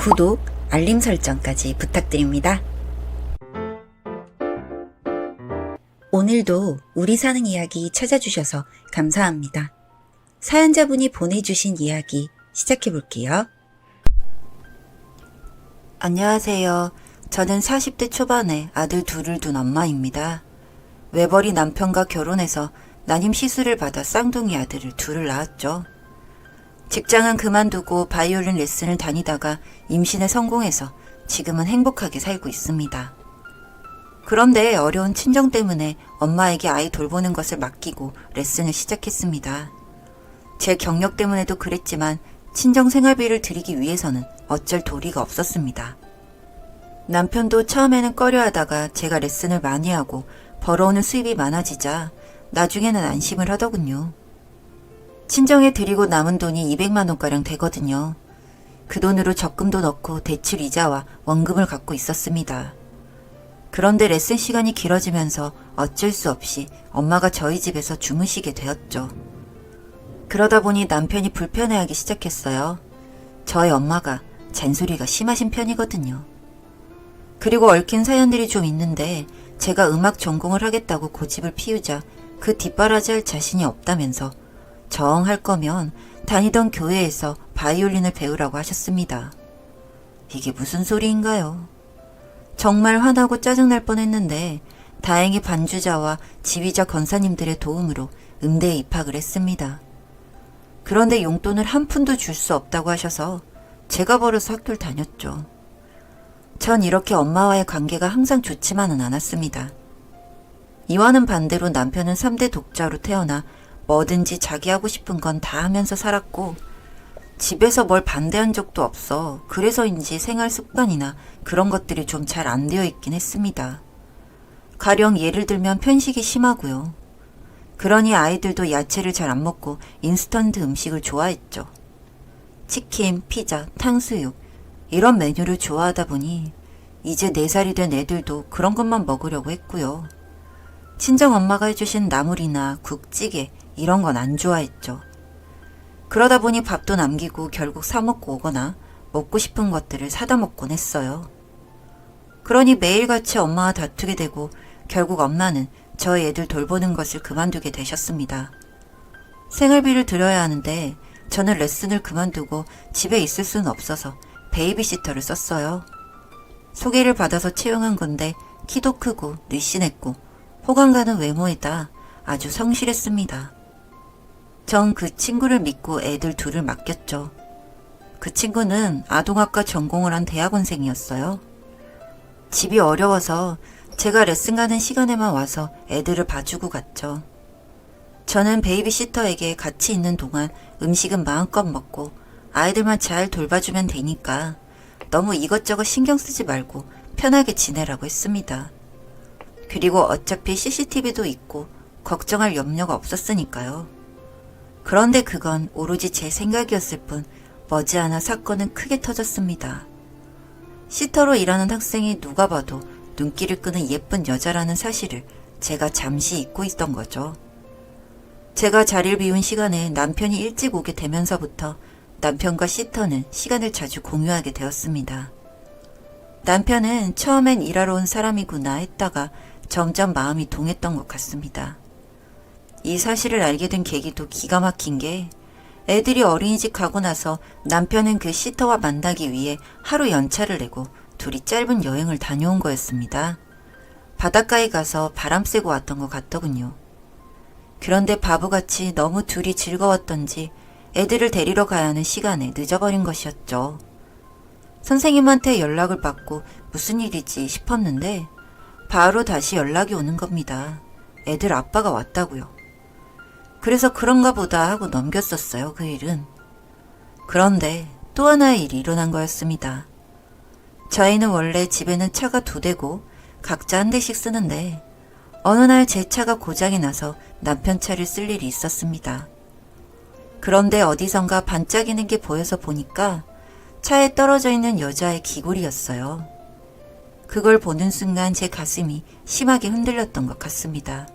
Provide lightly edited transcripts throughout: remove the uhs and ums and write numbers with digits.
구독, 알림 설정까지 부탁드립니다. 오늘도 우리 사는 이야기 찾아주셔서 감사합니다. 사연자분이 보내주신 이야기 시작해볼게요. 안녕하세요. 저는 40대 초반에 아들 둘을 둔 엄마입니다. 외벌이 남편과 결혼해서 난임 시술을 받아 쌍둥이 아들을 둘을 낳았죠. 직장은 그만두고 바이올린 레슨을 다니다가 임신에 성공해서 지금은 행복하게 살고 있습니다. 그런데 어려운 친정 때문에 엄마에게 아이 돌보는 것을 맡기고 레슨을 시작했습니다. 제 경력 때문에도 그랬지만 친정 생활비를 드리기 위해서는 어쩔 도리가 없었습니다. 남편도 처음에는 꺼려하다가 제가 레슨을 많이 하고 벌어오는 수입이 많아지자 나중에는 안심을 하더군요. 친정에 드리고 남은 돈이 200만 원가량 되거든요. 그 돈으로 적금도 넣고 대출 이자와 원금을 갖고 있었습니다. 그런데 레슨 시간이 길어지면서 어쩔 수 없이 엄마가 저희 집에서 주무시게 되었죠. 그러다 보니 남편이 불편해하기 시작했어요. 저희 엄마가 잔소리가 심하신 편이거든요. 그리고 얽힌 사연들이 좀 있는데 제가 음악 전공을 하겠다고 고집을 피우자 그 뒷바라지할 자신이 없다면서 정 할 거면 다니던 교회에서 바이올린을 배우라고 하셨습니다. 이게 무슨 소리인가요? 정말 화나고 짜증날 뻔했는데 다행히 반주자와 지휘자 권사님들의 도움으로 음대에 입학을 했습니다. 그런데 용돈을 한 푼도 줄 수 없다고 하셔서 제가 벌어서 학교를 다녔죠. 전 이렇게 엄마와의 관계가 항상 좋지만은 않았습니다. 이와는 반대로 남편은 3대 독자로 태어나 뭐든지 자기 하고 싶은 건 다 하면서 살았고 집에서 뭘 반대한 적도 없어 그래서인지 생활 습관이나 그런 것들이 좀 잘 안 되어 있긴 했습니다. 가령 예를 들면 편식이 심하고요. 그러니 아이들도 야채를 잘 안 먹고 인스턴트 음식을 좋아했죠. 치킨, 피자, 탕수육 이런 메뉴를 좋아하다 보니 이제 4살이 된 애들도 그런 것만 먹으려고 했고요. 친정엄마가 해주신 나물이나 국찌개 이런 건 안 좋아했죠. 그러다 보니 밥도 남기고 결국 사 먹고 오거나 먹고 싶은 것들을 사다 먹곤 했어요. 그러니 매일같이 엄마와 다투게 되고 결국 엄마는 저희 애들 돌보는 것을 그만두게 되셨습니다. 생활비를 들여야 하는데 저는 레슨을 그만두고 집에 있을 수는 없어서 베이비시터를 썼어요. 소개를 받아서 채용한 건데 키도 크고 늘씬했고 호감 가는 외모에다 아주 성실했습니다. 전 그 친구를 믿고 애들 둘을 맡겼죠. 그 친구는 아동학과 전공을 한 대학원생이었어요. 집이 어려워서 제가 레슨 가는 시간에만 와서 애들을 봐주고 갔죠. 저는 베이비시터에게 같이 있는 동안 음식은 마음껏 먹고 아이들만 잘 돌봐주면 되니까 너무 이것저것 신경 쓰지 말고 편하게 지내라고 했습니다. 그리고 어차피 CCTV도 있고 걱정할 염려가 없었으니까요. 그런데 그건 오로지 제 생각이었을 뿐 머지않아 사건은 크게 터졌습니다. 시터로 일하는 학생이 누가 봐도 눈길을 끄는 예쁜 여자라는 사실을 제가 잠시 잊고 있던 거죠. 제가 자리를 비운 시간에 남편이 일찍 오게 되면서부터 남편과 시터는 시간을 자주 공유하게 되었습니다. 남편은 처음엔 일하러 온 사람이구나 했다가 점점 마음이 동했던 것 같습니다. 이 사실을 알게 된 계기도 기가 막힌 게 애들이 어린이집 가고 나서 남편은 그 시터와 만나기 위해 하루 연차를 내고 둘이 짧은 여행을 다녀온 거였습니다. 바닷가에 가서 바람 쐬고 왔던 것 같더군요. 그런데 바보같이 너무 둘이 즐거웠던지 애들을 데리러 가야 하는 시간에 늦어버린 것이었죠. 선생님한테 연락을 받고 무슨 일이지 싶었는데 바로 다시 연락이 오는 겁니다. 애들 아빠가 왔다고요. 그래서 그런가 보다 하고 넘겼었어요, 그 일은. 그런데 또 하나의 일이 일어난 거였습니다. 저희는 원래 집에는 차가 2대고 각자 한 대씩 쓰는데 어느 날 제 차가 고장이 나서 남편 차를 쓸 일이 있었습니다. 그런데 어디선가 반짝이는 게 보여서 보니까 차에 떨어져 있는 여자의 귀걸이였어요. 그걸 보는 순간 제 가슴이 심하게 흔들렸던 것 같습니다.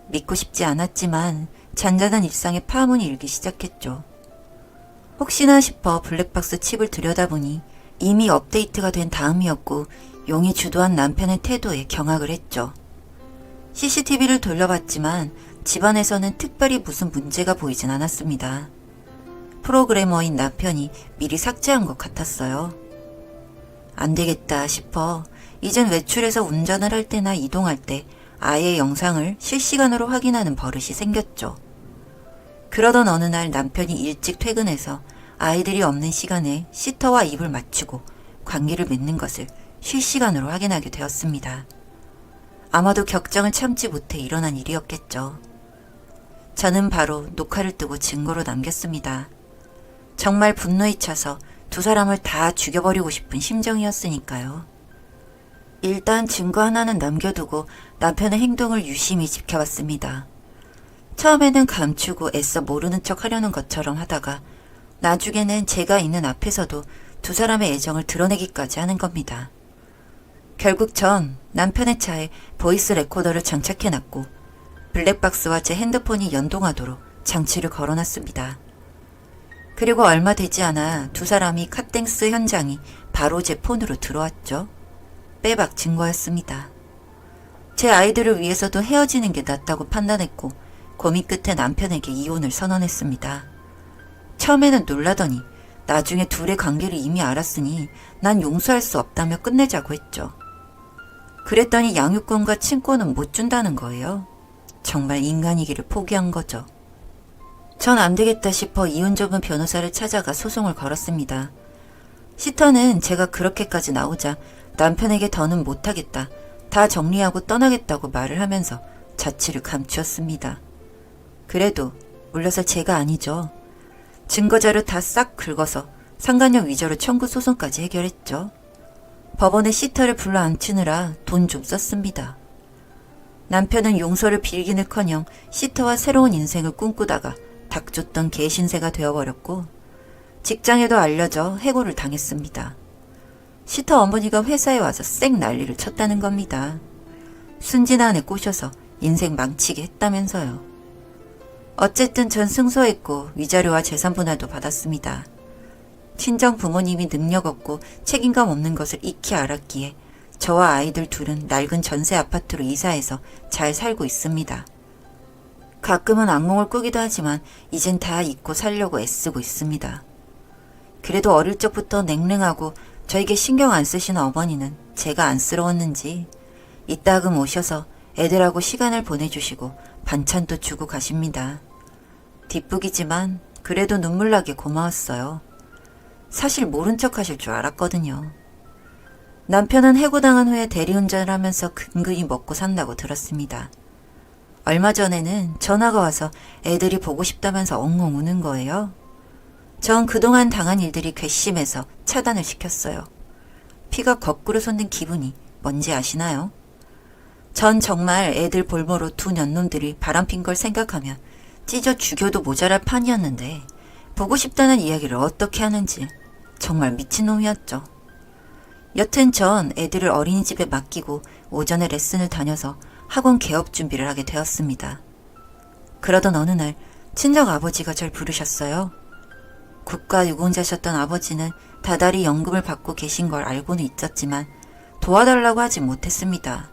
믿고 싶지 않았지만 잔잔한 일상에 파문이 일기 시작했죠. 혹시나 싶어 블랙박스 칩을 들여다보니 이미 업데이트가 된 다음이었고 용이 주도한 남편의 태도에 경악을 했죠. CCTV를 돌려봤지만 집안에서는 특별히 무슨 문제가 보이진 않았습니다. 프로그래머인 남편이 미리 삭제한 것 같았어요. 안 되겠다 싶어 이젠 외출해서 운전을 할 때나 이동할 때 아이의 영상을 실시간으로 확인하는 버릇이 생겼죠. 그러던 어느 날 남편이 일찍 퇴근해서 아이들이 없는 시간에 시터와 입을 맞추고 관계를 맺는 것을 실시간으로 확인하게 되었습니다. 아마도 격정을 참지 못해 일어난 일이었겠죠. 저는 바로 녹화를 뜨고 증거로 남겼습니다. 정말 분노에 차서 두 사람을 다 죽여버리고 싶은 심정이었으니까요. 일단 증거 하나는 남겨두고 남편의 행동을 유심히 지켜봤습니다. 처음에는 감추고 애써 모르는 척 하려는 것처럼 하다가 나중에는 제가 있는 앞에서도 두 사람의 애정을 드러내기까지 하는 겁니다. 결국 전 남편의 차에 보이스 레코더를 장착해놨고 블랙박스와 제 핸드폰이 연동하도록 장치를 걸어놨습니다. 그리고 얼마 되지 않아 두 사람이 컷댄스 현장이 바로 제 폰으로 들어왔죠. 빼박 증거였습니다. 제 아이들을 위해서도 헤어지는 게 낫다고 판단했고 고민 끝에 남편에게 이혼을 선언했습니다. 처음에는 놀라더니 나중에 둘의 관계를 이미 알았으니 난 용서할 수 없다며 끝내자고 했죠. 그랬더니 양육권과 친권은 못 준다는 거예요. 정말 인간이기를 포기한 거죠. 전 안 되겠다 싶어 이혼 전문 변호사를 찾아가 소송을 걸었습니다. 시터는 제가 그렇게까지 나오자 남편에게 더는 못하겠다, 다 정리하고 떠나겠다고 말을 하면서 자취를 감추었습니다. 그래도 물러설 제가 아니죠. 증거자료 다 싹 긁어서 상간녀 위조로 청구 소송까지 해결했죠. 법원에 시터를 불러 앉히느라 돈 좀 썼습니다. 남편은 용서를 빌기는커녕 시터와 새로운 인생을 꿈꾸다가 닥쳤던 개신세가 되어버렸고 직장에도 알려져 해고를 당했습니다. 시터 어머니가 회사에 와서 쌩 난리를 쳤다는 겁니다. 순진한 애 꼬셔서 인생 망치게 했다면서요. 어쨌든 전 승소했고 위자료와 재산 분할도 받았습니다. 친정 부모님이 능력 없고 책임감 없는 것을 익히 알았기에 저와 아이들 둘은 낡은 전세 아파트로 이사해서 잘 살고 있습니다. 가끔은 악몽을 꾸기도 하지만 이젠 다 잊고 살려고 애쓰고 있습니다. 그래도 어릴 적부터 냉랭하고 저에게 신경 안 쓰시는 어머니는 제가 안쓰러웠는지 이따금 오셔서 애들하고 시간을 보내주시고 반찬도 주고 가십니다. 뒷북이지만 그래도 눈물나게 고마웠어요. 사실 모른 척 하실 줄 알았거든요. 남편은 해고당한 후에 대리운전을 하면서 근근히 먹고 산다고 들었습니다. 얼마 전에는 전화가 와서 애들이 보고 싶다면서 엉엉 우는 거예요. 전 그동안 당한 일들이 괘씸해서 차단을 시켰어요. 피가 거꾸로 솟는 기분이 뭔지 아시나요? 전 정말 애들 볼모로 두 년놈들이 바람핀 걸 생각하면 찢어 죽여도 모자랄 판이었는데 보고 싶다는 이야기를 어떻게 하는지 정말 미친놈이었죠. 여튼 전 애들을 어린이집에 맡기고 오전에 레슨을 다녀서 학원 개업 준비를 하게 되었습니다. 그러던 어느 날 친정 아버지가 절 부르셨어요. 국가유공자셨던 아버지는 다달이 연금을 받고 계신 걸 알고는 있었지만 도와달라고 하지 못했습니다.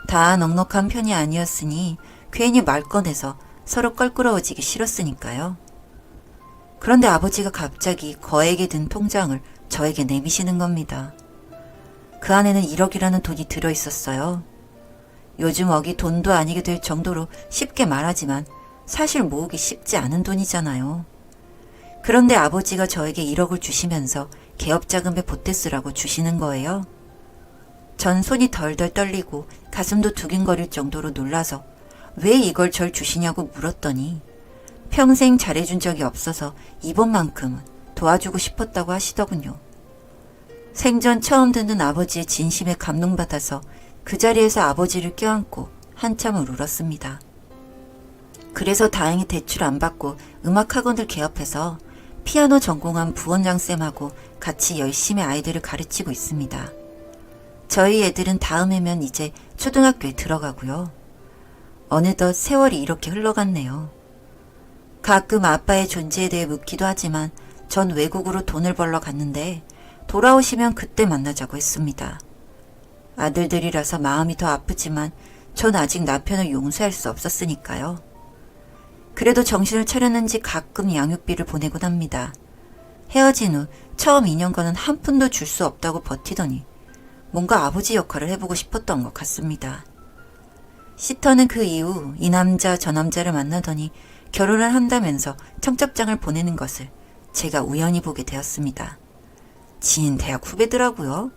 다 넉넉한 편이 아니었으니 괜히 말 꺼내서 서로 껄끄러워지기 싫었으니까요. 그런데 아버지가 갑자기 거액에 든 통장을 저에게 내미시는 겁니다. 그 안에는 1억이라는 돈이 들어있었어요. 요즘 억이 돈도 아니게 될 정도로 쉽게 말하지만 사실 모으기 쉽지 않은 돈이잖아요. 그런데 아버지가 저에게 1억을 주시면서 개업자금에 보태 쓰라고 주시는 거예요. 전 손이 덜덜 떨리고 가슴도 두근거릴 정도로 놀라서 왜 이걸 절 주시냐고 물었더니 평생 잘해준 적이 없어서 이번만큼은 도와주고 싶었다고 하시더군요. 생전 처음 듣는 아버지의 진심에 감동받아서 그 자리에서 아버지를 껴안고 한참을 울었습니다. 그래서 다행히 대출 안 받고 음악학원을 개업해서 피아노 전공한 부원장쌤하고 같이 열심히 아이들을 가르치고 있습니다. 저희 애들은 다음 해면 이제 초등학교에 들어가고요. 어느덧 세월이 이렇게 흘러갔네요. 가끔 아빠의 존재에 대해 묻기도 하지만 전 외국으로 돈을 벌러 갔는데 돌아오시면 그때 만나자고 했습니다. 아들들이라서 마음이 더 아프지만 전 아직 남편을 용서할 수 없었으니까요. 그래도 정신을 차렸는지 가끔 양육비를 보내곤 합니다. 헤어진 후 처음 2년간은 한 푼도 줄 수 없다고 버티더니 뭔가 아버지 역할을 해보고 싶었던 것 같습니다. 시터는 그 이후 이 남자 저 남자를 만나더니 결혼을 한다면서 청첩장을 보내는 것을 제가 우연히 보게 되었습니다. 지인 대학 후배더라고요.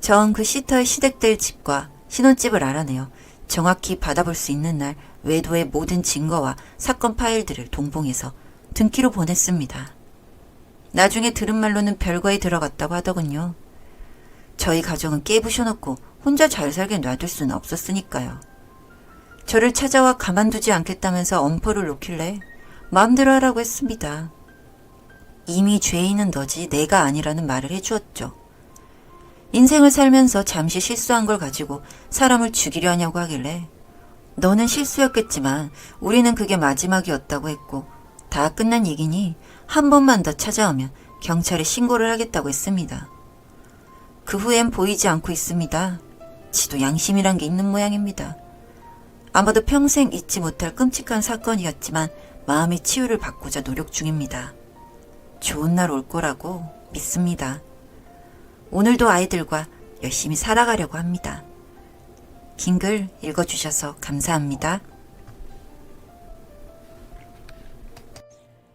전 그 시터의 시댁들 집과 신혼집을 알아내어 정확히 받아볼 수 있는 날 외도의 모든 증거와 사건 파일들을 동봉해서 등기로 보냈습니다. 나중에 들은 말로는 별거에 들어갔다고 하더군요. 저희 가정은 깨부셔놓고 혼자 잘 살게 놔둘 수는 없었으니까요. 저를 찾아와 가만두지 않겠다면서 엄포를 놓길래 마음대로 하라고 했습니다. 이미 죄인은 너지 내가 아니라는 말을 해주었죠. 인생을 살면서 잠시 실수한 걸 가지고 사람을 죽이려 하냐고 하길래 너는 실수였겠지만 우리는 그게 마지막이었다고 했고 다 끝난 얘기니 한 번만 더 찾아오면 경찰에 신고를 하겠다고 했습니다. 그 후엔 보이지 않고 있습니다. 지도 양심이란 게 있는 모양입니다. 아마도 평생 잊지 못할 끔찍한 사건이었지만 마음의 치유를 받고자 노력 중입니다. 좋은 날 올 거라고 믿습니다. 오늘도 아이들과 열심히 살아가려고 합니다. 긴 글 읽어주셔서 감사합니다.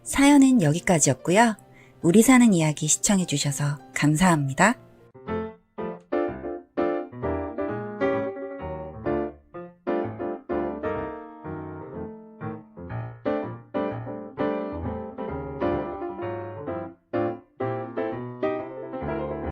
사연은 여기까지였고요. 우리 사는 이야기 시청해주셔서 감사합니다.